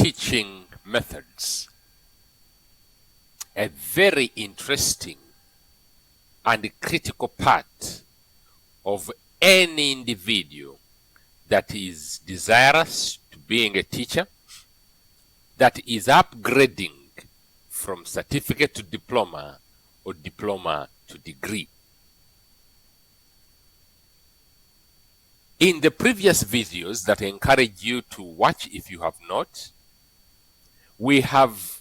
teaching methods. A very interesting and critical part of any individual that is desirous to being a teacher, that is upgrading from certificate to diploma or diploma to degree. In the previous videos that I encourage you to watch if you have not, we have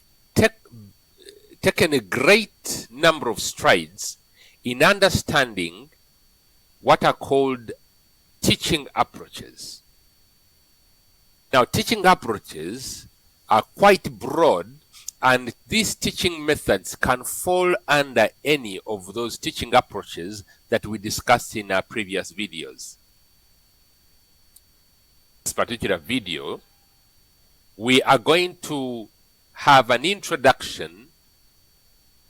taken a great number of strides in understanding what are called teaching approaches. Now, teaching approaches are quite broad, and these teaching methods can fall under any of those teaching approaches that we discussed in our previous videos. This particular video, we are going to have an introduction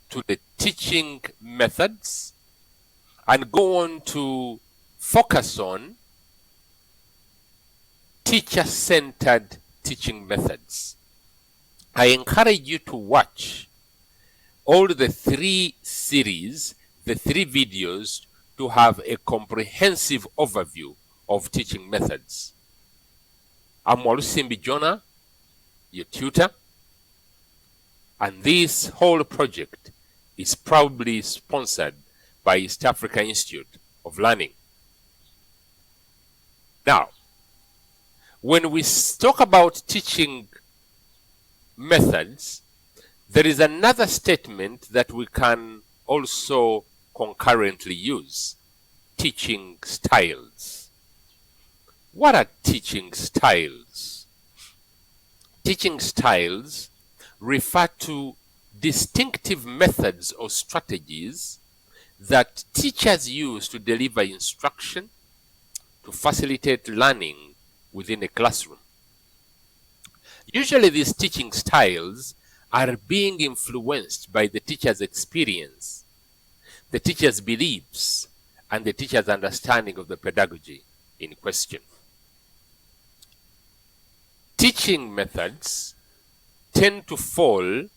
to the teaching methods and go on to focus on teacher-centered teaching methods. I encourage you to watch all the three series, the three videos, to have a comprehensive overview of teaching methods. I'm Walusimbi Jonah, your tutor, and this whole project is proudly sponsored by East Africa Institute of Learning. Now, when we talk about teaching methods, there is another statement that we can also concurrently use: teaching styles. What are teaching styles? Teaching styles refer to distinctive methods or strategies that teachers use to deliver instruction, to facilitate learning within a classroom. Usually these teaching styles are being influenced by the teacher's experience, the teacher's beliefs, and the teacher's understanding of the pedagogy in question. Teaching methods tend to fall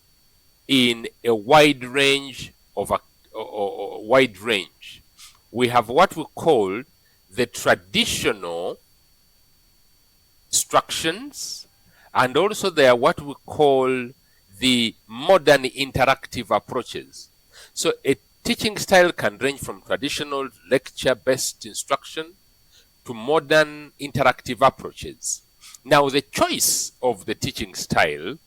in a wide range of We have what we call the traditional instructions, and also there are what we call the modern interactive approaches. So a teaching style can range from traditional lecture-based instruction to modern interactive approaches. Now, the choice of the teaching style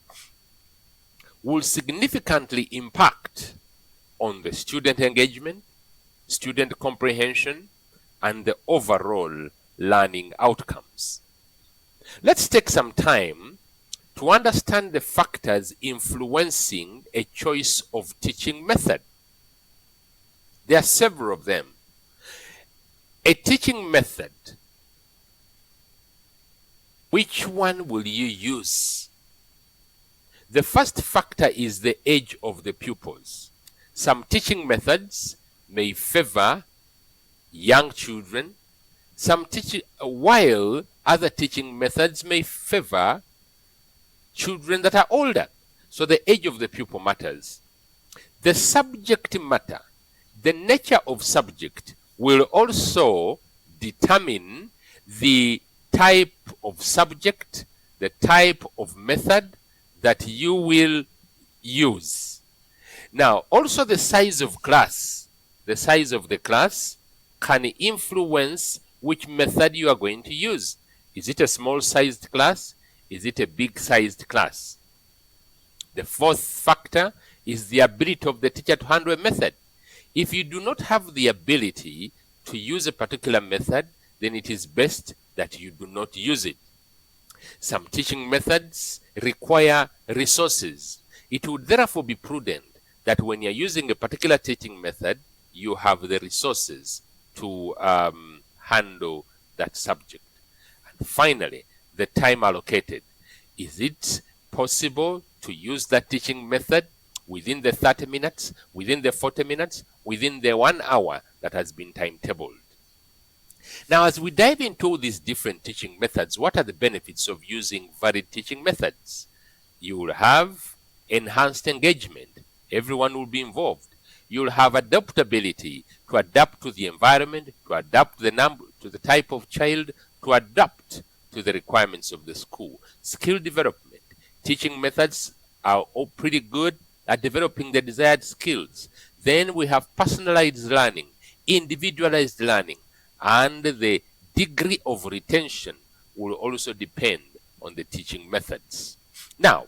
will significantly impact on the student engagement, student comprehension, and the overall learning outcomes. Let's take some time to understand the factors influencing a choice of teaching method. There are several of them. A teaching method, which one will you use? The first factor is the age of the pupils. Some teaching methods may favor young children, while other teaching methods may favor children that are older. So the age of the pupil matters. The subject matter, the nature of subject, will also determine the type of subject, the type of method that you will use. Now, also the size of class. The size of the class can influence which method you are going to use. Is it a small-sized class? Is it a big-sized class? The fourth factor is the ability of the teacher to handle a method. If you do not have the ability to use a particular method, then it is best that you do not use it. Some teaching methods require resources. It would therefore be prudent that when you're using a particular teaching method, you have the resources to handle that subject. And finally, the time allocated. Is it possible to use that teaching method within the 30 minutes, within the 40 minutes, within the 1 hour that has been timetabled? Now, as we dive into these different teaching methods, what are the benefits of using varied teaching methods? You will have enhanced engagement. Everyone will be involved. You'll have adaptability to adapt to the environment, to adapt to the type of child, to adapt to the requirements of the school. Skill development. Teaching methods are all pretty good at developing the desired skills. Then we have personalized learning, individualized learning, and the degree of retention will also depend on the teaching methods. Now,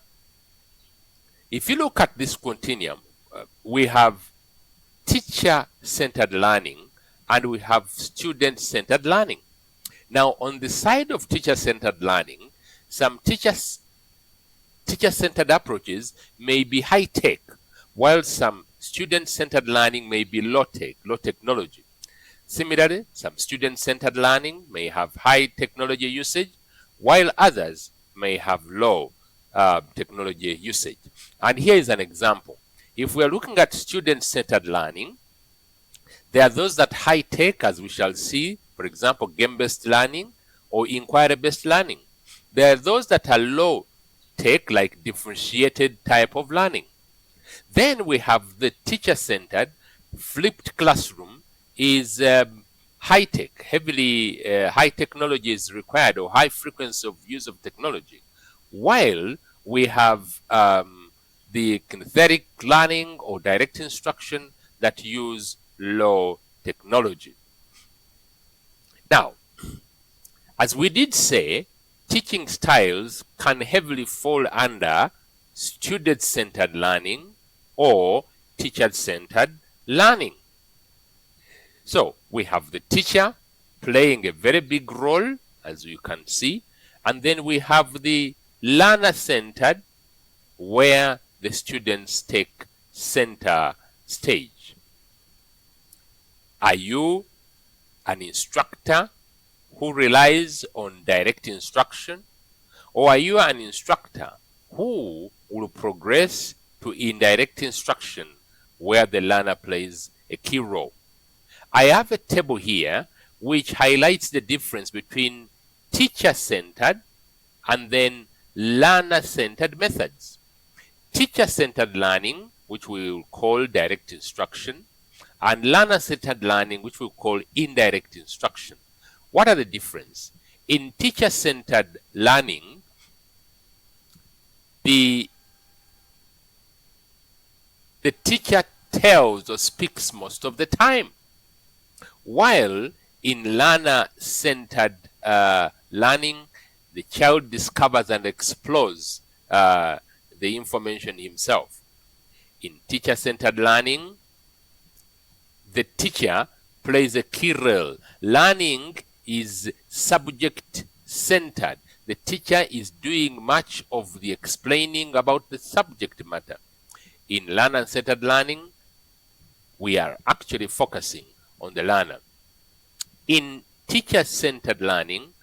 if you look at this continuum, we have teacher-centered learning and we have student-centered learning. Now, on the side of teacher-centered learning, some teacher-centered approaches may be high-tech, while some student-centered learning may be low-tech, low technology. Similarly, some student-centered learning may have high technology usage, while others may have low technology usage. And here is an example. If we are looking at student-centered learning, there are those that high-tech, as we shall see, for example, game-based learning or inquiry-based learning. There are those that are low-tech, like differentiated type of learning. Then we have the teacher-centered flipped classroom is high-tech, heavily high technology is required or high frequency of use of technology. While we have the kinesthetic learning or direct instruction that use low technology. Now, as we did say, teaching styles can heavily fall under student-centered learning or teacher-centered learning. So we have the teacher playing a very big role, as you can see, and then we have the learner-centered, where the students take center stage. Are you an instructor who relies on direct instruction, or are you an instructor who will progress to indirect instruction where the learner plays a key role? I have a table here which highlights the difference between teacher-centered and then learner-centered methods. Teacher-centered learning, which we will call direct instruction, and learner-centered learning, which we will call indirect instruction. What are the differences? In teacher-centered learning, the teacher tells or speaks most of the time, while in learner-centered learning, the child discovers and explores the information himself. In teacher-centered learning, the teacher plays a key role. Learning is subject-centered. The teacher is doing much of the explaining about the subject matter. In learner-centered learning, we are actually focusing on the learner. In teacher-centered learning,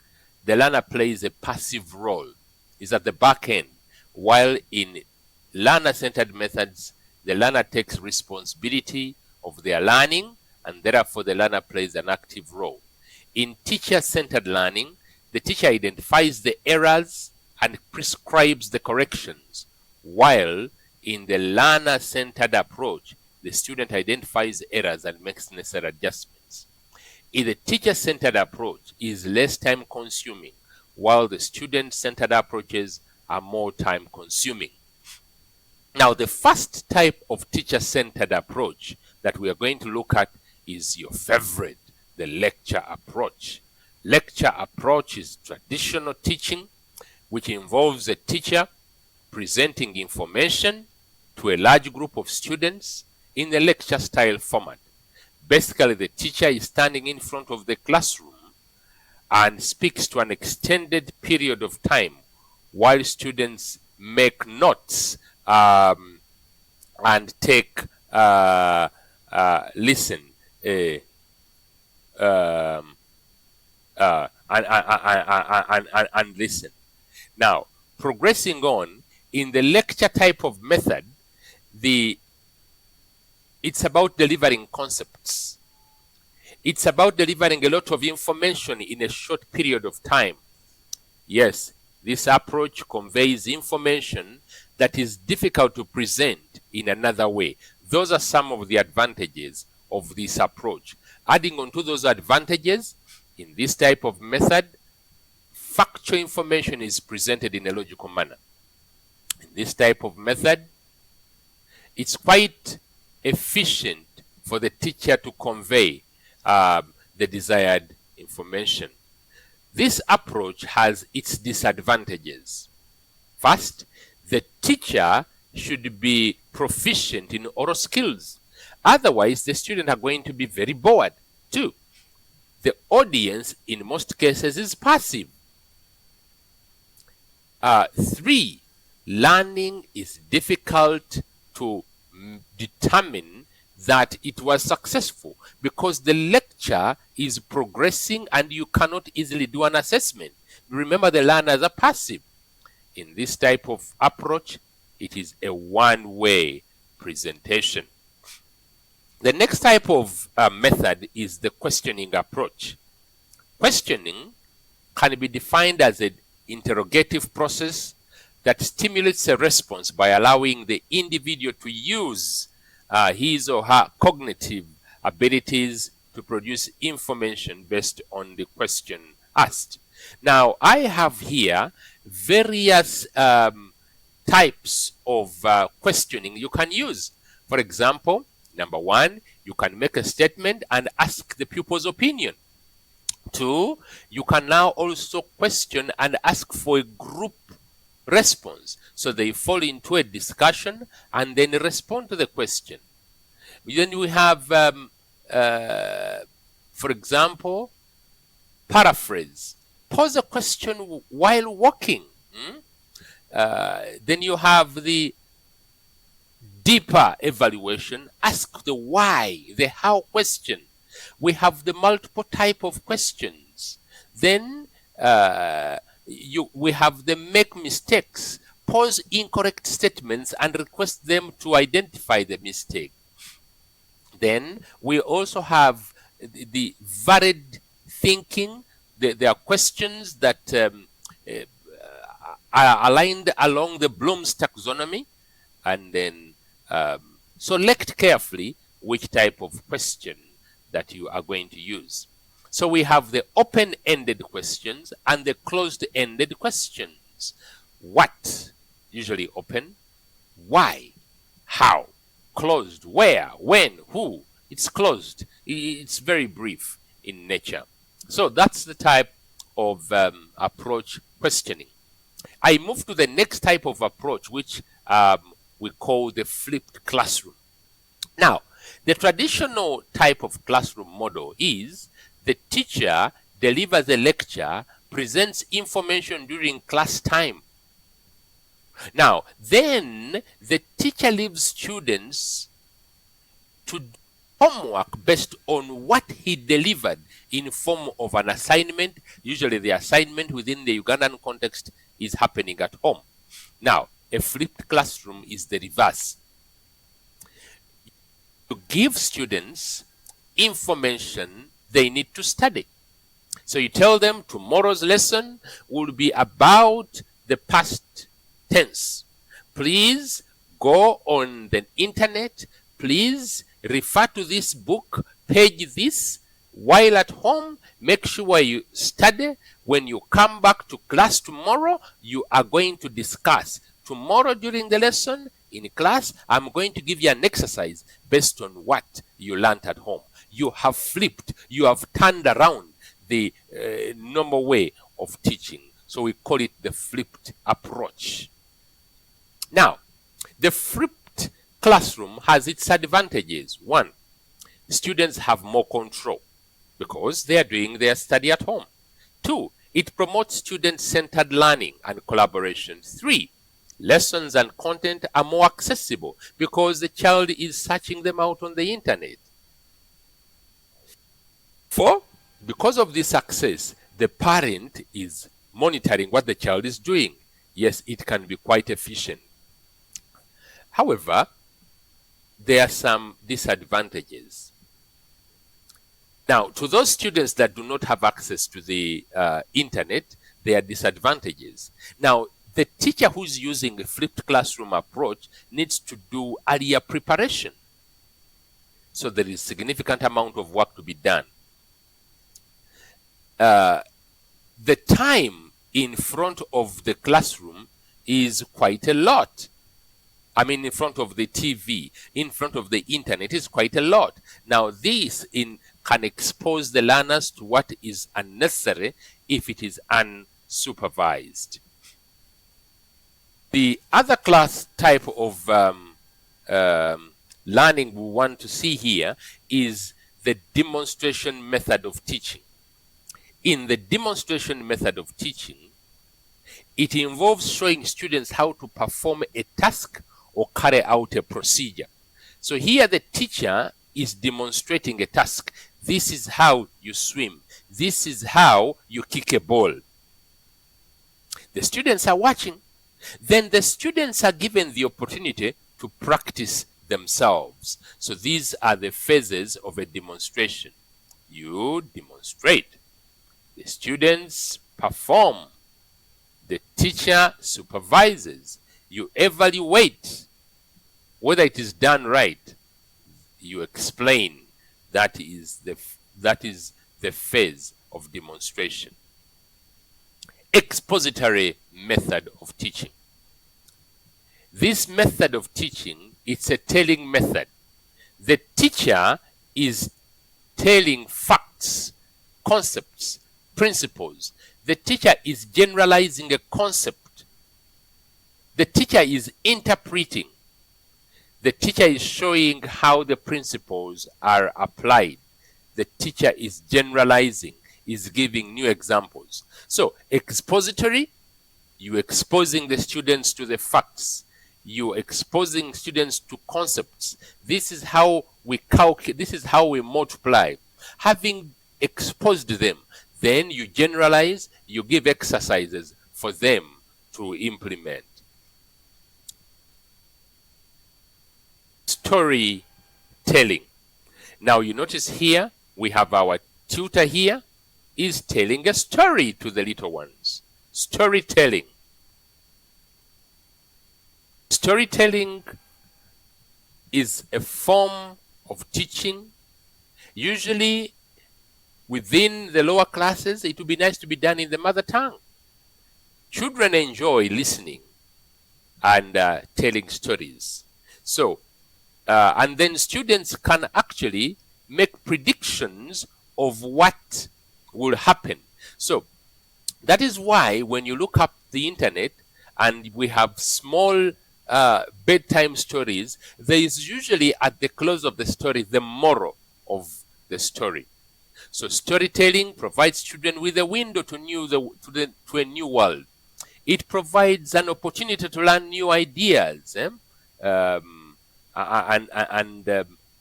the learner plays a passive role, is at the back end, while in learner-centered methods, the learner takes responsibility of their learning, and therefore the learner plays an active role. In teacher-centered learning, the teacher identifies the errors and prescribes the corrections, while in the learner-centered approach, the student identifies errors and makes necessary adjustments. In the teacher-centered approach is less time-consuming, while the student-centered approaches are more time-consuming. Now, the first type of teacher-centered approach that we are going to look at is your favorite, the lecture approach. Lecture approach is traditional teaching, which involves a teacher presenting information to a large group of students in a lecture-style format. Basically, the teacher is standing in front of the classroom and speaks to an extended period of time while students make notes and take listen and listen. Now, progressing on in the lecture type of method, it's about delivering concepts. It's about delivering a lot of information in a short period of time. Yes, this approach conveys information that is difficult to present in another way. Those are some of the advantages of this approach. Adding on to those advantages, in this type of method, factual information is presented in a logical manner. In this type of method, it's quite efficient for the teacher to convey the desired information. This approach has its disadvantages. First, the teacher should be proficient in oral skills. Otherwise, the students are going to be very bored. Two, the audience in most cases is passive. Three, learning is difficult to determine that it was successful because the lecture is progressing and you cannot easily do an assessment. Remember, the learners are passive. In this type of approach, it is a one-way presentation. The next type of method is the questioning approach. Questioning can be defined as an interrogative process that stimulates a response by allowing the individual to use his or her cognitive abilities to produce information based on the question asked. Now, I have here various types of questioning you can use. For example, number one, you can make a statement and ask the pupil's opinion. Two, you can now also question and ask for a group response. So they fall into a discussion and then respond to the question. Then we have, for example, paraphrase. Pose a question while walking. Then you have the deeper evaluation. Ask the why, the how question. We have the multiple type of questions. Then we have the make mistakes. Pose incorrect statements and request them to identify the mistake. Then we also have the varied thinking. There are questions that are aligned along the Bloom's taxonomy, and then select carefully which type of question that you are going to use. So we have the open-ended questions and the closed-ended questions. What? Usually open. Why? How? Closed. Where? When? Who? It's closed. It's very brief in nature. So that's the type of approach, questioning. I move to the next type of approach, which we call the flipped classroom. Now, the traditional type of classroom model is the teacher delivers a lecture, presents information during class time. Now, then the teacher leaves students to do homework based on what he delivered in form of an assignment. Usually the assignment within the Ugandan context is happening at home. Now, a flipped classroom is the reverse. You give students information they need to study. So you tell them tomorrow's lesson will be about the past tense. Please go on the internet. Please refer to this book, page this. While at home, make sure you study. When you come back to class tomorrow, you are going to discuss. Tomorrow during the lesson, in class, I'm going to give you an exercise based on what you learned at home. You have flipped. You have turned around the normal way of teaching. So we call it the flipped approach. Now, the flipped classroom has its advantages. One, students have more control because they are doing their study at home. Two, it promotes student-centered learning and collaboration. Three, lessons and content are more accessible because the child is searching them out on the internet. Four, because of this access, the parent is monitoring what the child is doing. Yes, it can be quite efficient. However, there are some disadvantages. Now, to those students that do not have access to the internet, there are disadvantages. Now, The teacher who's using a flipped classroom approach needs to do earlier preparation. So there is significant amount of work to be done. The time in front of the classroom is quite a lot. I mean, in front of the TV, in front of the internet is quite a lot. Now, this can expose the learners to what is unnecessary if it is unsupervised. The other class type of learning we want to see here is the demonstration method of teaching. In the demonstration method of teaching, it involves showing students how to perform a task or carry out a procedure. So here the teacher is demonstrating a task. This is how you swim. This is how you kick a ball. The students are watching. Then the students are given the opportunity to practice themselves. So these are the phases of a demonstration. You demonstrate. The students perform. The teacher supervises. You evaluate whether it is done right. You explain. That is the phase of demonstration. Expository method of teaching. This method of teaching, it's a telling method. The teacher is telling facts, concepts, principles. The teacher is generalizing a concept. The teacher is interpreting. The teacher is showing how the principles are applied. The teacher is generalizing, is giving new examples. So, expository, you're exposing the students to the facts. You're exposing students to concepts. This is how we calculate, this is how we multiply. Having exposed them, then you generalize, you give exercises for them to implement. Storytelling. Now you notice here, we have our tutor here is telling a story to the little ones. Storytelling. Storytelling is a form of teaching. Usually within the lower classes, it would be nice to be done in the mother tongue. Children enjoy listening and telling stories. So, and then students can actually make predictions of what will happen. So, that is why when you look up the internet and we have small bedtime stories, there is usually at the close of the story the moral of the story. So storytelling provides children with a window to a new world. It provides an opportunity to learn new ideas,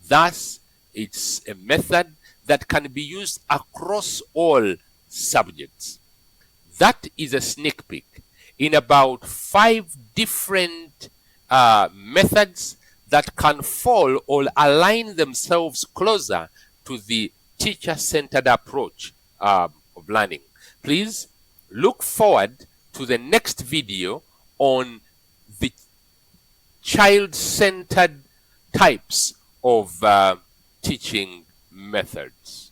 thus it's a method that can be used across all subjects. That is a sneak peek in about 5 different methods that can fall or align themselves closer to the teacher-centered approach of learning. Please look forward to the next video on the child-centered types of teaching methods.